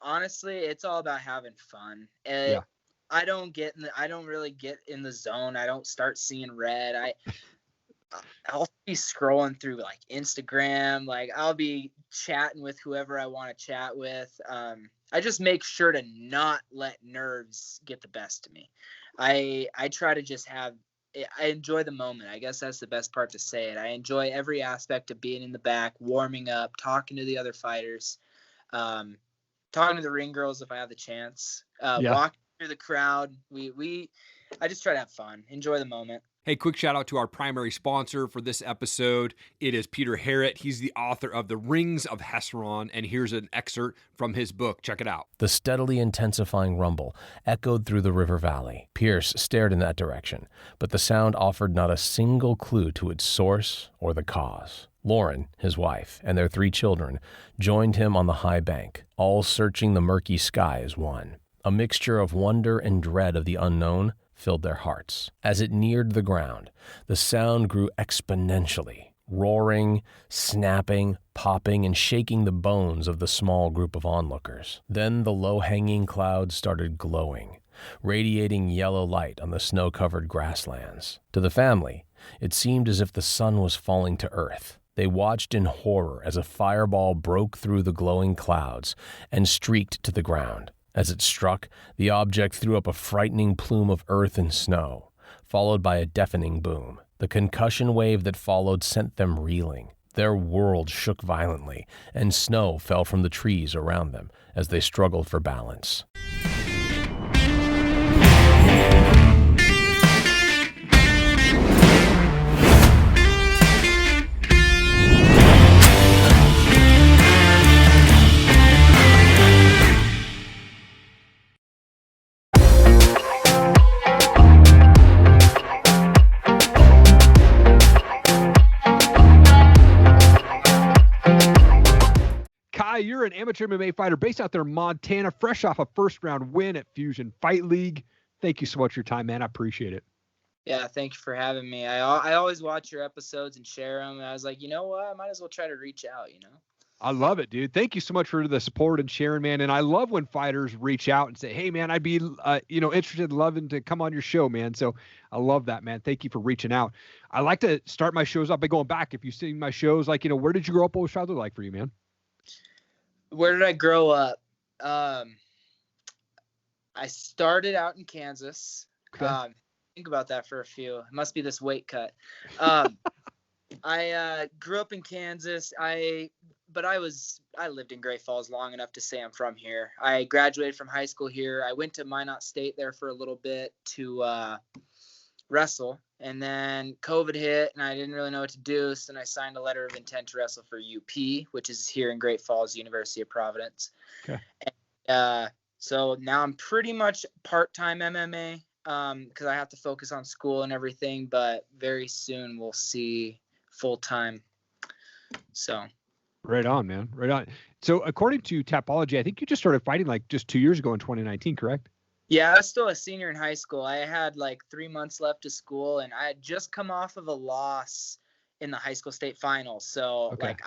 honestly, it's all about having fun. Yeah. I don't really get in the zone. I don't start seeing red. I'll be scrolling through like Instagram, like I'll be chatting with whoever I want to chat with. I just make sure to not let nerves get the best of me. I try to just I enjoy the moment. I guess that's the best part to say it. I enjoy every aspect of being in the back, warming up, talking to the other fighters, um, talking to the ring girls if I have the chance, Yeah. walking through the crowd. I just try to have fun, enjoy the moment. Hey, quick shout out to our primary sponsor for this episode. It is Peter Harrett. He's the author of The Rings of Hesseron, and here's an excerpt from his book. Check it out. The steadily intensifying rumble echoed through the river valley. Pierce stared in that direction, but the sound offered not a single clue to its source or the cause. Lauren, his wife, and their 3 children joined him on the high bank, all searching the murky sky as one. A mixture of wonder and dread of the unknown filled their hearts. As it neared the ground, the sound grew exponentially, roaring, snapping, popping, and shaking the bones of the small group of onlookers. Then the low-hanging clouds started glowing, radiating yellow light on the snow-covered grasslands. To the family, it seemed as if the sun was falling to earth. They watched in horror as a fireball broke through the glowing clouds and streaked to the ground. As it struck, the object threw up a frightening plume of earth and snow, followed by a deafening boom. The concussion wave that followed sent them reeling. Their world shook violently, and snow fell from the trees around them as they struggled for balance. Kai, you're an amateur MMA fighter based out there in Montana, fresh off a first-round win at Fusion Fight League. Thank you so much for your time, man. I appreciate it. Yeah, thank you for having me. I always watch your episodes and share them. And I was like, you know what? I might as well try to reach out, I love it, dude. Thank you so much for the support and sharing, man. And I love when fighters reach out and say, hey, man, I'd be, interested, loving to come on your show, man. So I love that, man. Thank you for reaching out. I like to start my shows up by going back. If you've seen my shows, like, where did you grow up? What was childhood like for you, man? Where did I grow up? I started out in Kansas. Okay. Think about that for a few. It must be this weight cut. I grew up in Kansas. I lived in Great Falls long enough to say I'm from here. I graduated from high school here. I went to Minot State there for a little bit to wrestle, and then COVID hit, and I didn't really know what to do. So then I signed a letter of intent to wrestle for UP, which is here in Great Falls, University of Providence. Okay. And, so now I'm pretty much part-time MMA because I have to focus on school and everything. But very soon we'll see full-time. So. Right on, man. Right on. So according to Tapology, I think you just started fighting like just 2 years ago in 2019, correct? Yeah, I was still a senior in high school. I had like 3 months left of school, and I had just come off of a loss in the high school state finals. So Okay. like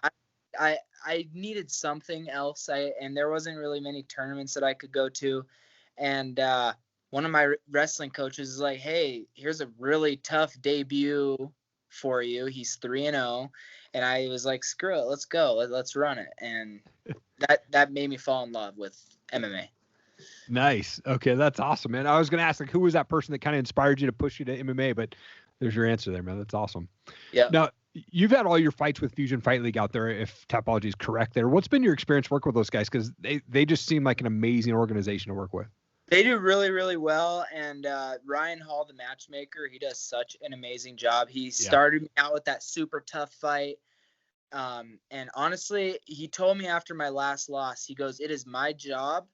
I needed something else. And there wasn't really many tournaments that I could go to. And one of my wrestling coaches is like, hey, here's a really tough debut for you. He's 3-0. And I was like, screw it, let's go. Let's run it. And that made me fall in love with MMA. Nice. Okay, that's awesome, man. I was going to ask, like, who was that person that kind of inspired you to push you to MMA? But there's your answer there, man. That's awesome. Yeah. Now, you've had all your fights with Fusion Fight League out there, if Tapology is correct there. What's been your experience working with those guys? Because they just seem like an amazing organization to work with. They do really, really well. And Ryan Hall, the matchmaker, he does such an amazing job. He started me out with that super tough fight. And honestly, he told me after my last loss, he goes, it is my job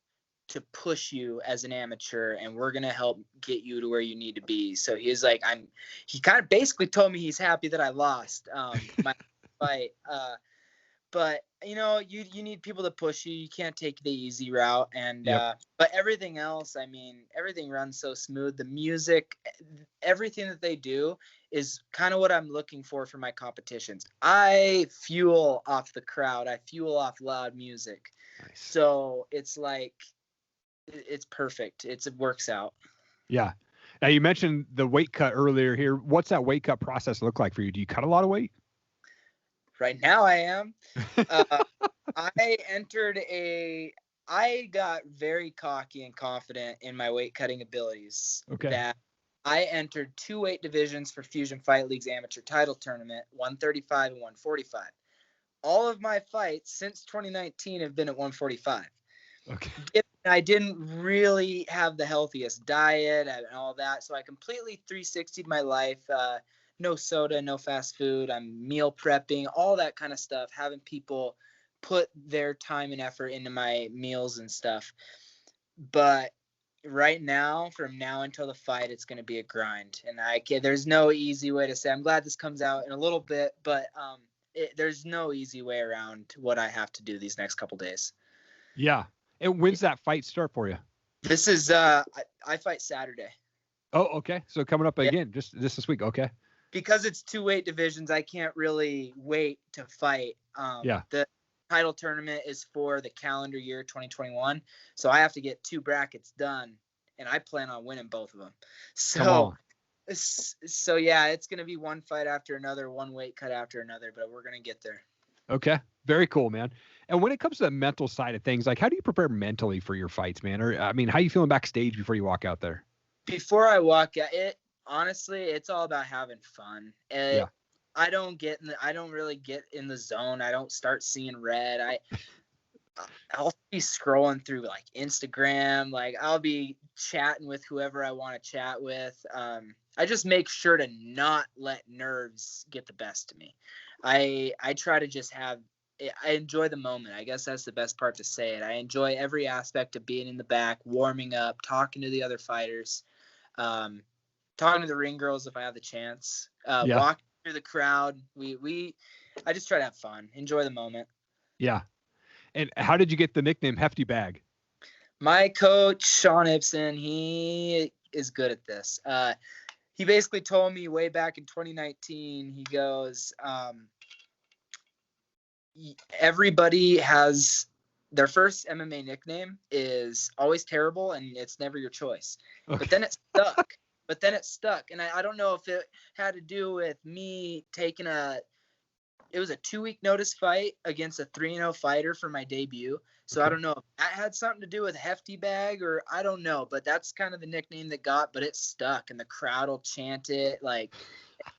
to push you as an amateur, and we're going to help get you to where you need to be. So he was like, he kind of basically told me he's happy that I lost my fight. But you need people to push you. You can't take the easy route. And, but everything else, I mean, everything runs so smooth. The music, everything that they do is kind of what I'm looking for my competitions. I fuel off the crowd. I fuel off loud music. Nice. So it's like, it's perfect. It works out. Yeah. Now you mentioned the weight cut earlier here. What's that weight cut process look like for you? Do you cut a lot of weight? Right now I am. I got very cocky and confident in my weight cutting abilities. Okay. That I entered 2 weight divisions for Fusion Fight League's amateur title tournament, 135 and 145. All of my fights since 2019 have been at 145. Okay. I didn't really have the healthiest diet and all that, so I completely 360'd my life. No soda, no fast food. I'm meal prepping, all that kind of stuff, having people put their time and effort into my meals and stuff. But right now, from now until the fight, it's going to be a grind. And there's no easy way to say. I'm glad this comes out in a little bit, but there's no easy way around what I have to do these next couple days. Yeah. And when's that fight start for you? This is I fight Saturday. Oh, okay. So coming up again, just this week. Okay. Because it's 2 weight divisions, I can't really wait to fight. The title tournament is for the calendar year 2021, so I have to get 2 brackets done, and I plan on winning both of them. So yeah, it's gonna be one fight after another, one weight cut after another, but we're gonna get there. Okay. Very cool, man. And when it comes to the mental side of things, like how do you prepare mentally for your fights, man? Or I mean, how you feeling backstage before you walk out there? Before I walk out, honestly, it's all about having fun. Yeah. I don't really get in the zone. I don't start seeing red. I'll be scrolling through like Instagram, like I'll be chatting with whoever I want to chat with. I just make sure to not let nerves get the best of me. I try to just I enjoy the moment. I guess that's the best part to say it. I enjoy every aspect of being in the back, warming up, talking to the other fighters, talking to the ring girls if I have the chance, walking through the crowd. I just try to have fun, enjoy the moment. Yeah. And how did you get the nickname Hefty Bag? My coach, Sean Ibsen, he is good at this. He basically told me way back in 2019, he goes, everybody has their first MMA nickname is always terrible and it's never your choice. Okay. But then it stuck. And I don't know if it had to do with me taking it was a 2-week notice fight against a 3-0 fighter for my debut. So okay. I don't know if that had something to do with Hefty Bag or I don't know, but that's kind of the nickname that but it stuck and the crowd will chant it and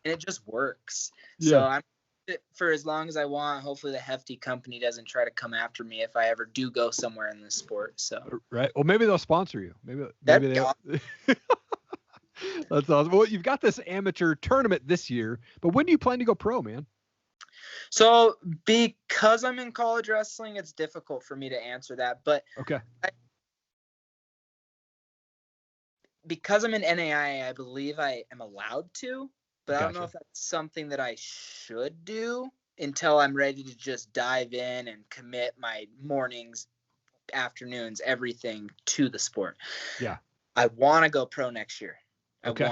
it just works. Yeah. So I'm for as long as I want. Hopefully the Hefty company doesn't try to come after me if I ever do go somewhere in this sport. So right. Well, maybe they'll sponsor you. Maybe they That's awesome. Well, you've got this amateur tournament this year, but when do you plan to go pro, man? So because I'm in college wrestling, it's difficult for me to answer that. But okay. Because I'm in NAI, I believe I am allowed to, but gotcha. I don't know if that's something that I should do until I'm ready to just dive in and commit my mornings, afternoons, everything to the sport. Yeah. I want to go pro next year. Okay.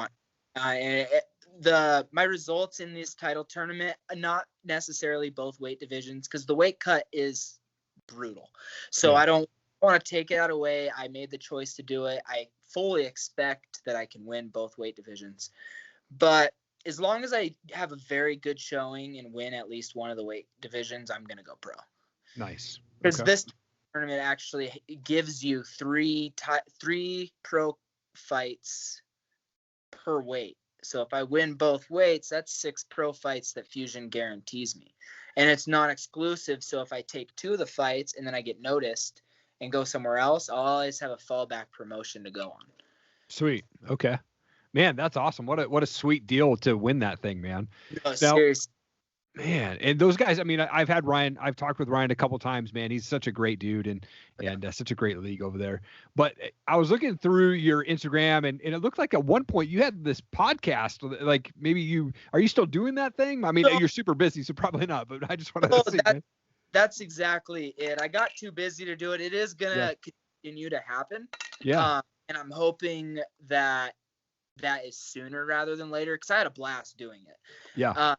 My results in this title tournament, not necessarily both weight divisions, because the weight cut is brutal. So I don't want to take it away. I made the choice to do it. I fully expect that I can win both weight divisions. But as long as I have a very good showing and win at least one of the weight divisions, I'm going to go pro. Nice. Because this tournament actually gives you three pro fights per weight. So if I win both weights, that's 6 pro fights that Fusion guarantees me. And it's non-exclusive, so if I take 2 of the fights and then I get noticed and go somewhere else, I'll always have a fallback promotion to go on. Sweet. Okay. Man, that's awesome. What a sweet deal to win that thing, man. No, seriously. Man, and those guys, I mean, I've talked with Ryan a couple times, man. He's such a great dude and such a great league over there. But I was looking through your Instagram and it looked like at one point you had this podcast, like maybe are you still doing that thing? I mean, you're super busy, so probably not, but I just wanted to see. That's exactly it. I got too busy to do it. It is going to continue to happen. Yeah. And I'm hoping that is sooner rather than later because I had a blast doing it. Yeah.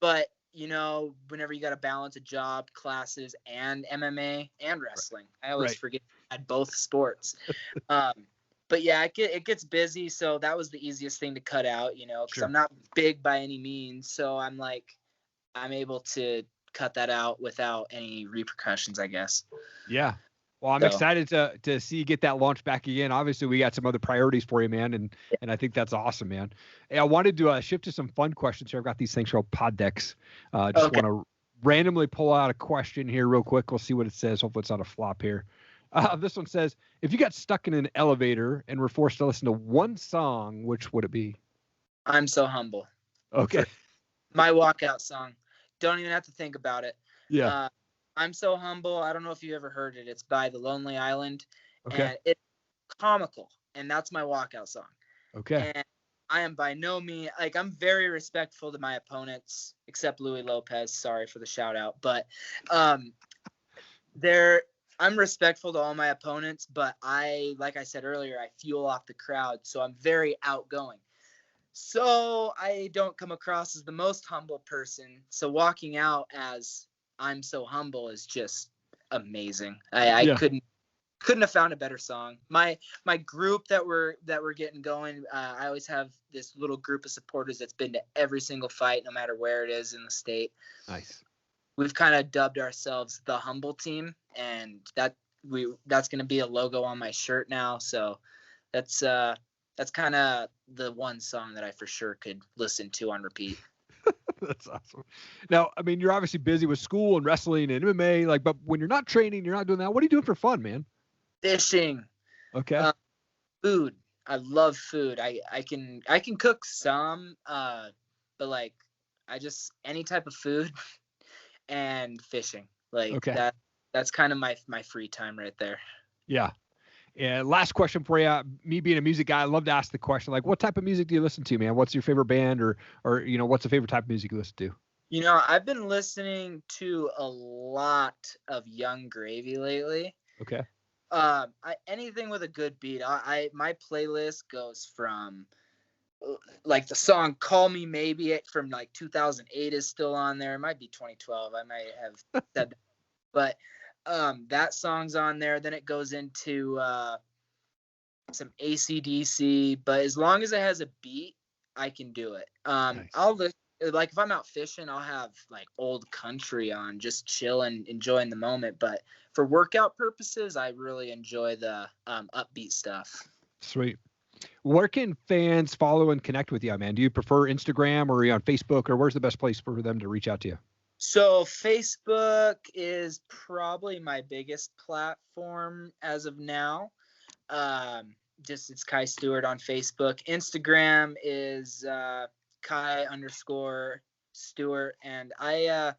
But whenever you got to balance a job, classes, and MMA and wrestling, I always forget I had both sports. But yeah, it gets busy. So that was the easiest thing to cut out, because I'm not big by any means. So I'm able to cut that out without any repercussions, I guess. Yeah. Well, I'm excited to see you get that launch back again. Obviously, we got some other priorities for you, man, and I think that's awesome, man. Hey, I wanted to shift to some fun questions here. I've got these things called pod decks. Want to randomly pull out a question here real quick. We'll see what it says. Hopefully, it's not a flop here. This one says, if you got stuck in an elevator and were forced to listen to one song, which would it be? I'm So Humble. Okay. My walkout song. Don't even have to think about it. Yeah. I'm So Humble. I don't know if you ever heard it. It's by The Lonely Island. Okay. And it's comical. And that's my walkout song. Okay. And I am by no means, I'm very respectful to my opponents, except Louis Lopez. Sorry for the shout out. But I'm respectful to all my opponents, but like I said earlier, I fuel off the crowd. So I'm very outgoing. So I don't come across as the most humble person. So walking out as I'm So Humble is just amazing. I couldn't have found a better song. My group that we're getting going, I always have this little group of supporters that's been to every single fight, no matter where it is in the state. Nice. We've kind of dubbed ourselves the Humble Team, and that's going to be a logo on my shirt now. So that's kind of the one song that I for sure could listen to on repeat. That's awesome. Now, I mean, you're obviously busy with school and wrestling and MMA, but when you're not training, you're not doing that. What are you doing for fun, man? Fishing. Okay. Food. I love food. I can cook some, but I just any type of food and fishing. That's kind of my free time right there. Yeah. And last question for you. Me being a music guy, I love to ask the question, what type of music do you listen to, man? What's your favorite band or what's the favorite type of music you listen to? I've been listening to a lot of Young Gravy lately. Okay. Anything with a good beat. My playlist goes from the song Call Me Maybe from 2008 is still on there. It might be 2012. I might have said that. But that song's on there. Then it goes into some AC/DC, but as long as it has a beat, I can do it. Nice. I'll listen, if I'm out fishing, I'll have old country on, just chill and enjoying the moment. But for workout purposes, I really enjoy the upbeat stuff. Sweet. Where can fans follow and connect with you, man? Do you prefer Instagram or are you on Facebook, or where's the best place for them to reach out to you? So Facebook is probably my biggest platform as of now. It's Kai Stewart on Facebook. Instagram is Kai_Stewart. And I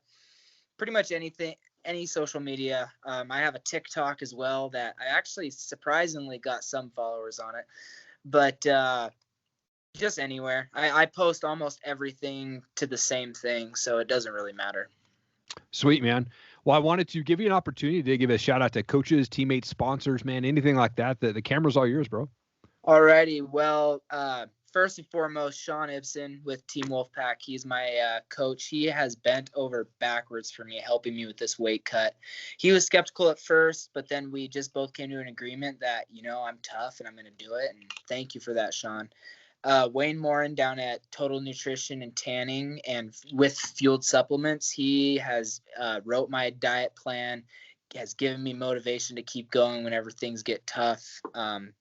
pretty much any social media. I have a TikTok as well that I actually surprisingly got some followers on it. But just anywhere. I post almost everything to the same thing, so it doesn't really matter. Sweet, man. Well, I wanted to give you an opportunity to give a shout out to coaches, teammates, sponsors, man, anything like that. The camera's all yours, bro. Alrighty. Well, first and foremost, Sean Ibsen with Team Wolfpack. He's my coach. He has bent over backwards for me, helping me with this weight cut. He was skeptical at first, but then we just both came to an agreement that, I'm tough and I'm going to do it. And thank you for that, Sean. Wayne Morin down at Total Nutrition and Tanning and with Fueled Supplements. He has wrote my diet plan, has given me motivation to keep going whenever things get tough. And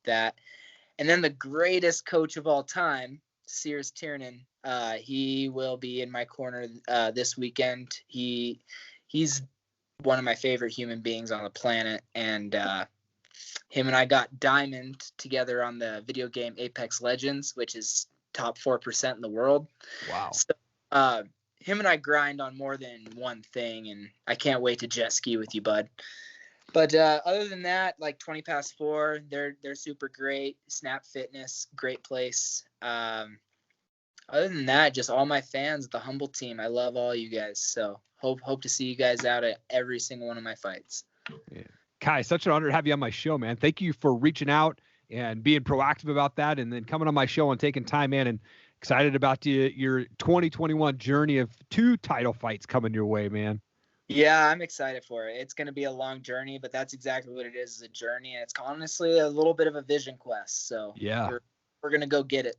then the greatest coach of all time, Sears Tiernan, he will be in my corner this weekend. He's one of my favorite human beings on the planet, and him and I got diamond together on the video game Apex Legends, which is top 4% in the world. Wow. So him and I grind on more than one thing, and I can't wait to jet ski with you, bud. But other than that, 20 past 4, they're super great. Snap Fitness, great place. Other than that, just all my fans, the Humble Team. I love all you guys. So hope to see you guys out at every single one of my fights. Yeah. Kai, such an honor to have you on my show, man. Thank you for reaching out and being proactive about that, and then coming on my show and taking time, man, and Excited about your 2021 journey of 2 title fights coming your way, man. Yeah, I'm excited for it. It's going to be a long journey, but that's exactly what it is a journey. And it's honestly a little bit of a vision quest. So yeah, we're going to go get it.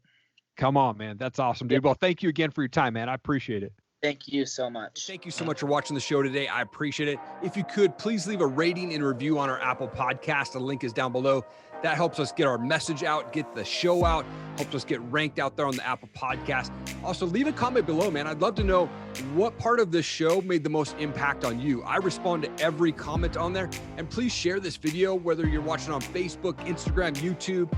Come on, man. That's awesome, dude. Well, thank you again for your time, man. I appreciate it. Thank you so much. Thank you so much for watching the show today. I appreciate it. If you could, please leave a rating and review on our Apple podcast. The link is down below. That helps us get our message out, get the show out, helps us get ranked out there on the Apple podcast. Also, leave a comment below, man. I'd love to know what part of this show made the most impact on you. I respond to every comment on there. And please share this video, whether you're watching on Facebook, Instagram, YouTube.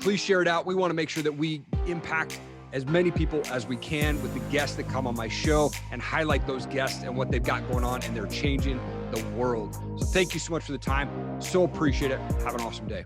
Please share it out. We want to make sure that we impact as many people as we can with the guests that come on my show and highlight those guests and what they've got going on, and they're changing the world. So thank you so much for the time. So appreciate it. Have an awesome day.